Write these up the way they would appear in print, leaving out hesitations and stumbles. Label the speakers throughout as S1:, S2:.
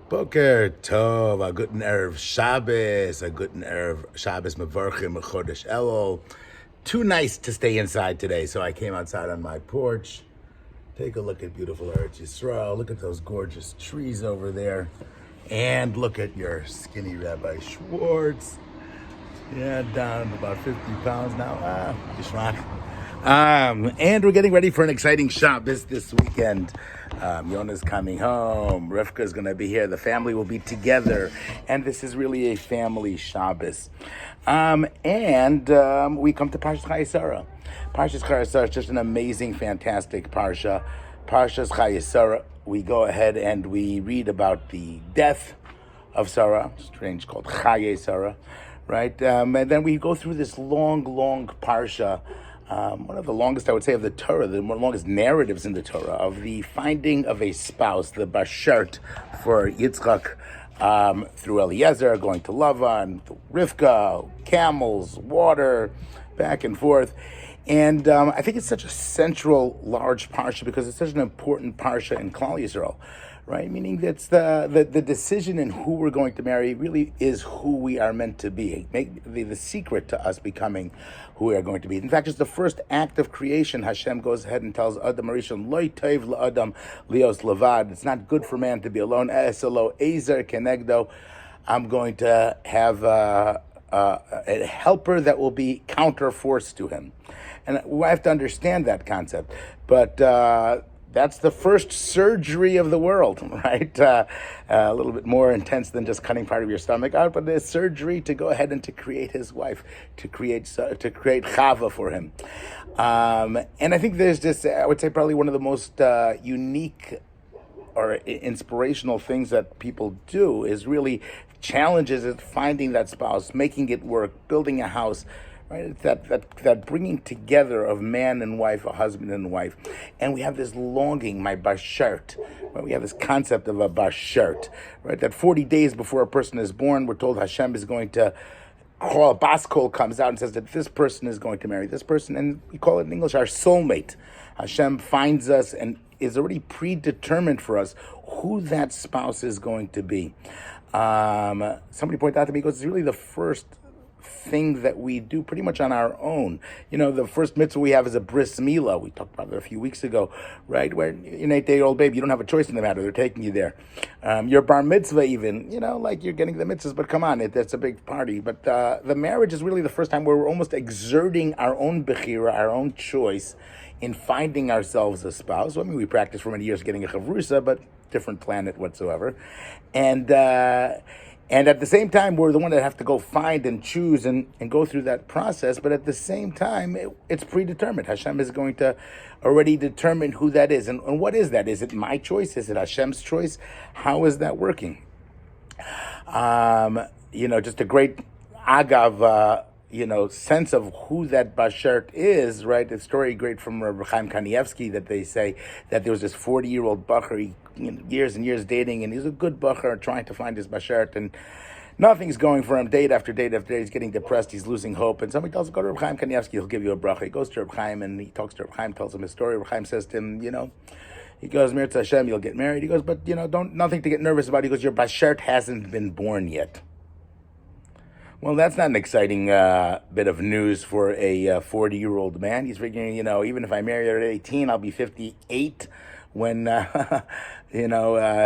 S1: Boker Tov, a guten Erev Shabbos, a guten Erev Shabbos Mevorchim, a Chodesh Elul. Too nice to stay inside today, so I came outside on my porch. Take a look at beautiful Eretz Yisrael. Look at those gorgeous trees over there. And look at your skinny Rabbi Schwartz. Yeah, down about 50 pounds now. Geschmack. And we're getting ready for an exciting Shabbos this weekend. Yona's coming home. Rivka's going to be here. The family will be together. And this is really a family Shabbos. We come to Parshat Chayei. Parshat Chayei is just an amazing, fantastic Parsha. Parshat Chayei, we go ahead and we read about the death of Sarah, strange called Chayei, right? And then we go through this long Parsha, one of the longest, I would say, of the Torah, the longest narratives in the Torah, of the finding of a spouse, the bashert for Yitzchak, through Eliezer, going to Lavan, Rivka, camels, water, back and forth. And I think it's such a central, large Parsha because it's such an important Parsha in Klal Yisrael, right? Meaning that's the decision in who we're going to marry really is who we are meant to be. Make the secret to us becoming who we are going to be. In fact, it's the first act of creation. Hashem goes ahead and tells Adam Arishon, Loi Tov LaAdam Lios Levad. It's not good for man to be alone. Eselo Ezer Kenegdo. I'm going to have a helper that will be counterforce to him. And we have to understand that concept. But that's the first surgery of the world, right? A little bit more intense than just cutting part of your stomach out, but the surgery to go ahead and to create his wife, to create Chava for him. And I think there's just, I would say, probably one of the most unique or inspirational things that people do is really challenges at finding that spouse, making it work, building a house, right? It's that bringing together of man and wife, a husband and wife. And we have this longing, my bashert, right? We have this concept of a bashert, right? That 40 days before a person is born, we're told Hashem is going to call, a bas kol comes out and says that this person is going to marry this person, and we call it in English our soulmate. Hashem finds us and is already predetermined for us who that spouse is going to be. Somebody pointed out to me, because it's really the first thing that we do pretty much on our own. You know, the first mitzvah we have is a bris milah. We talked about it a few weeks ago, right? Where you're an 8-day-old baby, you don't have a choice in the matter. They're taking you there. Your bar mitzvah even, you know, like you're getting the mitzvahs, but come on, that's a big party. But the marriage is really the first time where we're almost exerting our own bechira, our own choice in finding ourselves a spouse. I mean, we practiced for many years getting a chavrusa, but different planet whatsoever. And at the same time, we're the one that have to go find and choose and go through that process. But at the same time, it's predetermined. Hashem is going to already determine who that is. And what is that? Is it my choice? Is it Hashem's choice? How is that working? Just a great agav, sense of who that bashert is, right? The story great from Rabbi Ephraim Schwartz that they say that there was this 40-year-old bacher, years and years dating, and he's a good bacher trying to find his bashert, and nothing's going for him. Date after date after date, he's getting depressed, he's losing hope, and somebody tells him, go to Rabbi Ephraim Schwartz, he'll give you a bracha. He goes to Rabbi Ephraim and he talks to Rabbi Ephraim, tells him his story. Rabbi Ephraim says to him, he goes, Mir Hashem, you'll get married. He goes, but nothing to get nervous about. He goes, your bashert hasn't been born yet. Well, that's not an exciting bit of news for a 40-year-old man. He's figuring, even if I marry her at 18, I'll be 58 when,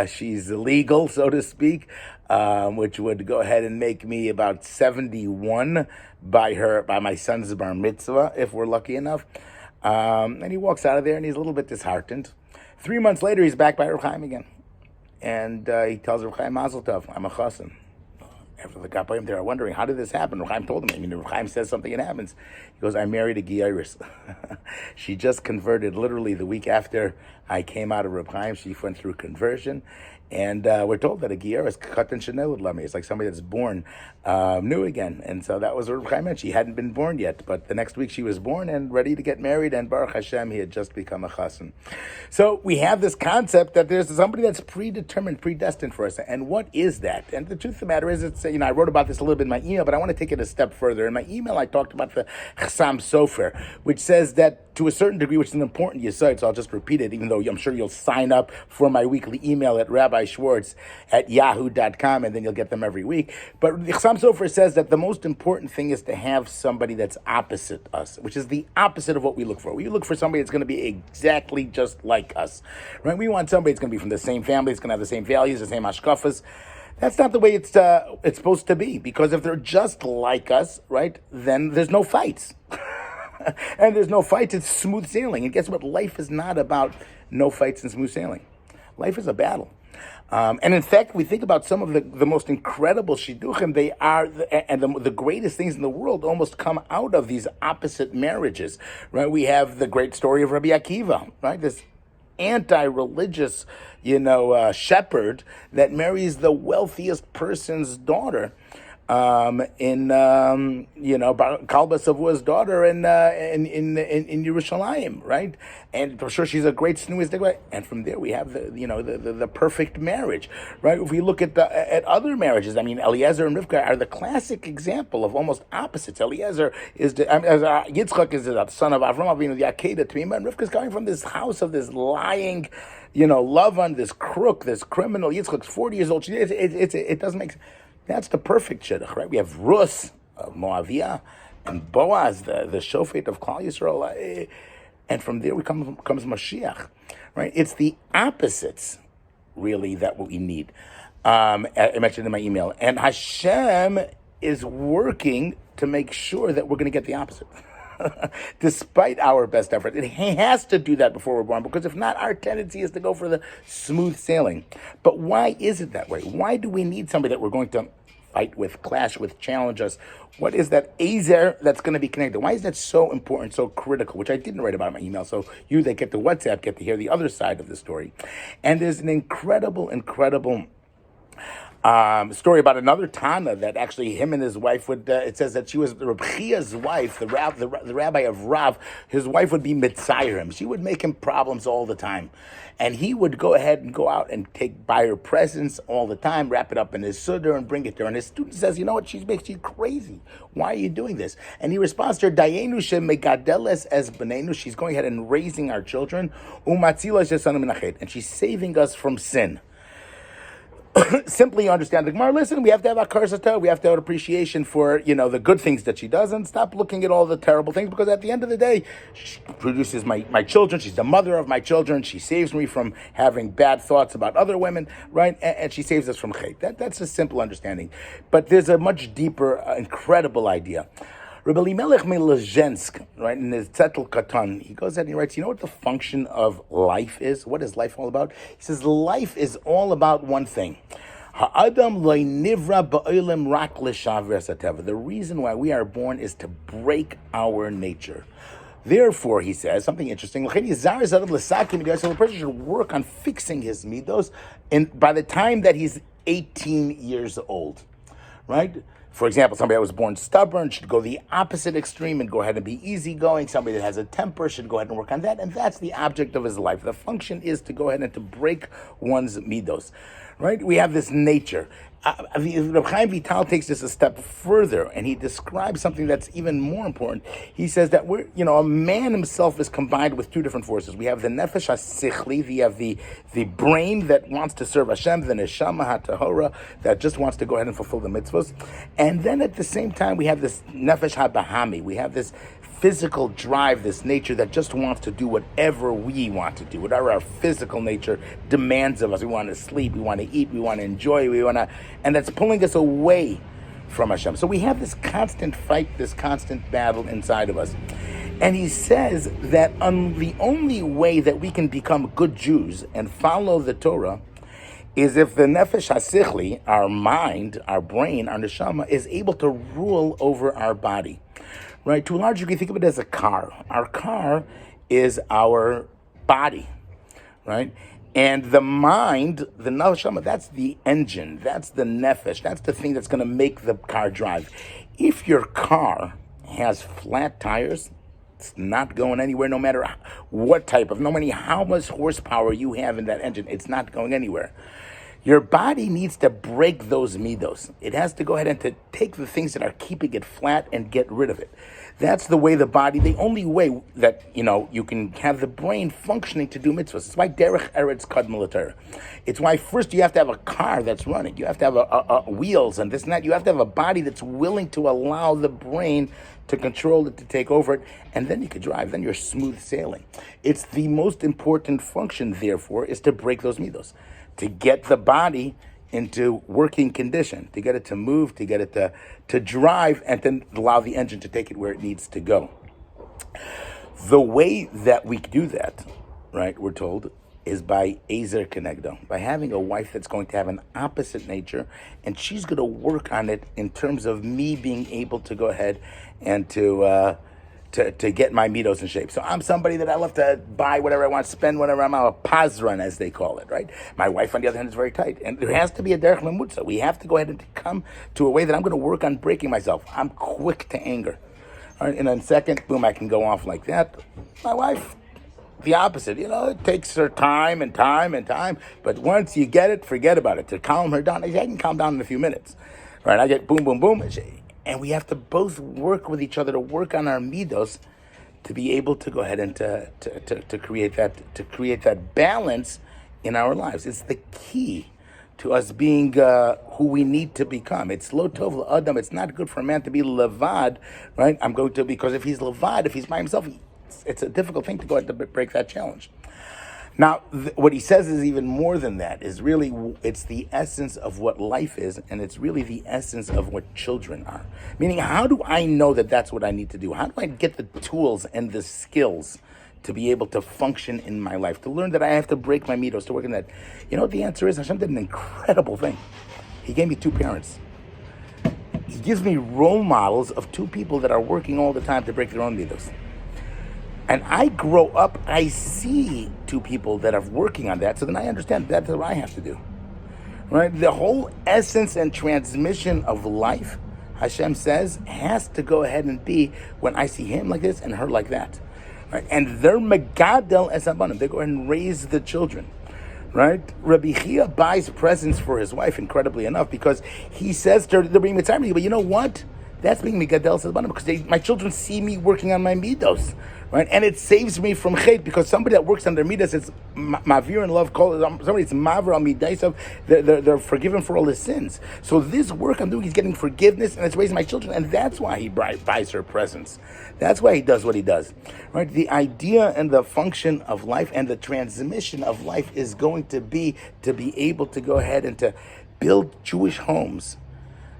S1: she's legal, so to speak, which would go ahead and make me about 71 by my son's bar mitzvah, if we're lucky enough. And he walks out of there, and he's a little bit disheartened. 3 months later, he's back by Reb Chaim again. And he tells Reb Chaim, Mazel Tov, I'm a chassan. After the Kapayim, they are wondering, how did this happen? Reb Chaim told him. Reb Chaim says something, it happens. He goes, I married a Giyaris. She just converted literally the week after I came out of Reb Chaim. She went through conversion. And we're told that a Giyar is Katan Shenelud Lami. It's like somebody that's born new again. And so that was what Reb Chaim meant. She hadn't been born yet, but the next week she was born and ready to get married, and Baruch Hashem, he had just become a chassan. So we have this concept that there's somebody that's predetermined, predestined for us. And what is that? And the truth of the matter is, it's I wrote about this a little bit in my email, but I want to take it a step further. In my email, I talked about the Chasam Sofer, which says that to a certain degree, which is an important yesod, so I'll just repeat it, even though though I'm sure you'll sign up for my weekly email at rabbischwartz@yahoo.com, and then you'll get them every week. But the Chassam Sofer says that the most important thing is to have somebody that's opposite us, which is the opposite of what we look for. We look for somebody that's going to be exactly just like us, right? We want somebody that's going to be from the same family, that's going to have the same values, the same hashkafas. That's not the way it's supposed to be, because if they're just like us, right, then there's no fights. And there's no fights, it's smooth sailing. And guess what? Life is not about no fights and smooth sailing. Life is a battle. And in fact, we think about some of the most incredible shidduchim, they are, and the greatest things in the world almost come out of these opposite marriages, right? We have the great story of Rabbi Akiva, right? This anti-religious, shepherd that marries the wealthiest person's daughter, Kalba Savua's daughter in Yerushalayim, right? And for sure, she's a great snuistic. And from there, we have the perfect marriage, right? If we look at other marriages, I mean, Eliezer and Rivka are the classic example of almost opposites. Eliezer Yitzchak is the son of Avraham Avinu, the Akedah Tmima, and Rivka is coming from this house of this lying, Lavan, this crook, this criminal. Yitzchak's 40 years old. It doesn't make sense. That's the perfect shidduch, right? We have Rus of Moavia and Boaz, the shofet of Klal Yisrael, and from there comes Mashiach, right? It's the opposites, really, that what we need. I mentioned in my email, and Hashem is working to make sure that we're going to get the opposite. Despite our best effort. He has to do that before we're born, because if not, our tendency is to go for the smooth sailing. But why is it that way? Why do we need somebody that we're going to fight with, clash with, challenge us? What is that Ezer that's going to be connected? Why is that so important, so critical, which I didn't write about in my email, so you that get the WhatsApp get to hear the other side of the story. And there's an incredible story about another Tana that actually him and his wife would, it says that she was the Reb Chia's wife, the rabbi of Rav. His wife would be mitzayir him. She would make him problems all the time. And he would go ahead and go out and buy her presents all the time, wrap it up in his sudar and bring it to her. And his student says, you know what, she makes you crazy. Why are you doing this? And he responds to her, Dayenu megadeles es b'neinu. She's going ahead and raising our children. Umatzilas yesanu minachet. And she's saving us from sin. Simply understand the Gemara. Listen, we have to have a karsata. We have to have appreciation for the good things that she does, and stop looking at all the terrible things. Because at the end of the day, she produces my children. She's the mother of my children. She saves me from having bad thoughts about other women, right? And she saves us from hate. That's a simple understanding. But there's a much deeper, incredible idea. Rabbi Elimelech Milazhensk, right, in his Zettel Katan, he goes ahead and he writes, you know what the function of life is? What is life all about? He says, life is all about one thing. Ha'adam lo nivra ba'olam rak l'shaver sateva. The reason why we are born is to break our nature. Therefore, he says, something interesting, the person should work on fixing his midos by the time that he's 18 years old, right? For example, somebody that was born stubborn should go the opposite extreme and go ahead and be easygoing. Somebody that has a temper should go ahead and work on that. And that's the object of his life. The function is to go ahead and to break one's midos, right? We have this nature. Rabbi Chaim Vital takes this a step further, and he describes something that's even more important. He says that a man himself is combined with two different forces. We have the nefesh hasichli, we have the brain that wants to serve Hashem, the neshama hatahora that just wants to go ahead and fulfill the mitzvahs, and then at the same time we have this nefesh habahami. We have this physical drive, this nature that just wants to do whatever we want to do, whatever our physical nature demands of us. We want to sleep, we want to eat, we want to enjoy, and that's pulling us away from Hashem. So we have this constant fight, this constant battle inside of us. And he says that the only way that we can become good Jews and follow the Torah is if the nefesh hasichli, our mind, our brain, our neshama, is able to rule over our body. Right? To a large degree, think of it as a car. Our car is our body, right? And the mind, the neshama, that's the engine, that's the nefesh, that's the thing that's going to make the car drive. If your car has flat tires, it's not going anywhere, no matter what type of, no matter how much horsepower you have in that engine, it's not going anywhere. Your body needs to break those midos. It has to go ahead and to take the things that are keeping it flat and get rid of it. That's the way the body, the only way that, you can have the brain functioning to do mitzvahs. It's why derech eretz kadmon l'Torah. It's why first you have to have a car that's running. You have to have a wheels and this and that. You have to have a body that's willing to allow the brain to control it, to take over it, and then you can drive. Then you're smooth sailing. It's the most important function, therefore, is to break those midos, to get the body into working condition, to get it to move, to get it to drive, and then allow the engine to take it where it needs to go. The way that we do that, right, we're told, is by Ezer Kenegdo, by having a wife that's going to have an opposite nature, and she's going to work on it in terms of me being able to go ahead and to get my midos in shape. So I'm somebody that I love to buy whatever I want, spend whatever I'm a pazran, as they call it, right? My wife, on the other hand, is very tight. And there has to be a derech memutza. We have to go ahead and come to a way that I'm going to work on breaking myself. I'm quick to anger. All right, and then second, boom, I can go off like that. My wife, the opposite. It takes her time and time and time. But once you get it, forget about it. To calm her down, I can calm down in a few minutes. Right? I get boom, boom, boom. And we have to both work with each other to work on our midos to be able to go ahead and to create that balance in our lives. It's the key to us being who we need to become. It's lo tov l'adam. It's not good for a man to be levad, right? Because if he's levad, if he's by himself, it's a difficult thing to go ahead to break that challenge. Now, what he says is even more than that. It's the essence of what life is, and it's really the essence of what children are. Meaning, how do I know that that's what I need to do? How do I get the tools and the skills to be able to function in my life, to learn that I have to break my midos, to work in that? The answer is Hashem did an incredible thing. He gave me two parents. He gives me role models of two people that are working all the time to break their own midos. And I grow up, I see two people that are working on that, so then I understand that's what I have to do. Right? The whole essence and transmission of life, Hashem says, has to go ahead and be when I see him like this and her like that. Right? And they're megadel es abanim. They go ahead and raise the children. Right? Rabbi Chia buys presents for his wife, incredibly enough, because he says to her, they're being mitzvah, but you know what? That's being megadel es abanim, because my children see me working on my midos. Right? And it saves me from chait, because somebody that works on their midas, it's mavir in love, somebody it's maver al midaisav, they're forgiven for all his sins. So this work I'm doing, he's getting forgiveness, and it's raising my children, and that's why he buys her presents. That's why he does what he does. Right? The idea and the function of life and the transmission of life is going to be able to go ahead and to build Jewish homes,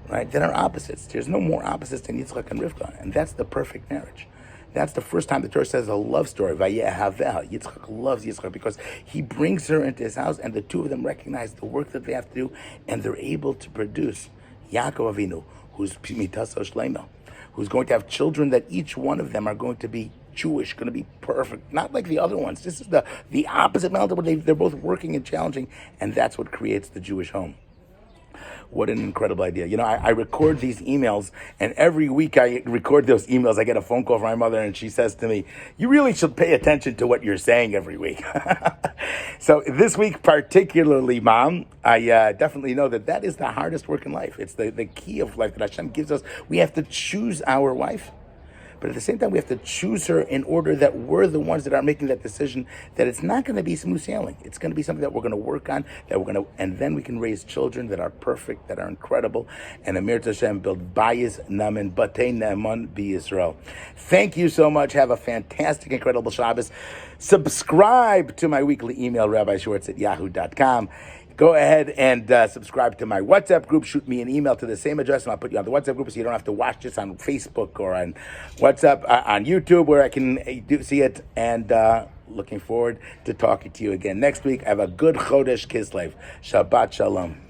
S1: right, that are opposites. There's no more opposites than Yitzchak and Rivka, and that's the perfect marriage. That's the first time the Torah says a love story. Yitzchak loves Yitzchak because he brings her into his house, and the two of them recognize the work that they have to do, and they're able to produce Yaakov Avinu, who's mitaso shleima, who's going to have children that each one of them are going to be Jewish, going to be perfect, not like the other ones. This is the opposite mountain where they're both working and challenging, and that's what creates the Jewish home. What an incredible idea. I record these emails, and every week I record those emails, I get a phone call from my mother, and she says to me, you really should pay attention to what you're saying every week. So this week particularly, Mom, I definitely know that is the hardest work in life. It's the key of life that Hashem gives us. We have to choose our wife, but at the same time, we have to choose her in order that we're the ones that are making that decision, that it's not going to be smooth sailing. It's going to be something that we're going to work on, and then we can raise children that are perfect, that are incredible, and Amir Hashem build bayis namin batei ne'eman b'Yisrael. Thank you so much. Have a fantastic, incredible Shabbos. Subscribe to my weekly email, rabbischwartz@yahoo.com. Go ahead and subscribe to my WhatsApp group. Shoot me an email to the same address, and I'll put you on the WhatsApp group so you don't have to watch this on Facebook or on WhatsApp, on YouTube, where I can see it. And looking forward to talking to you again next week. Have a good Chodesh Kislev. Shabbat Shalom.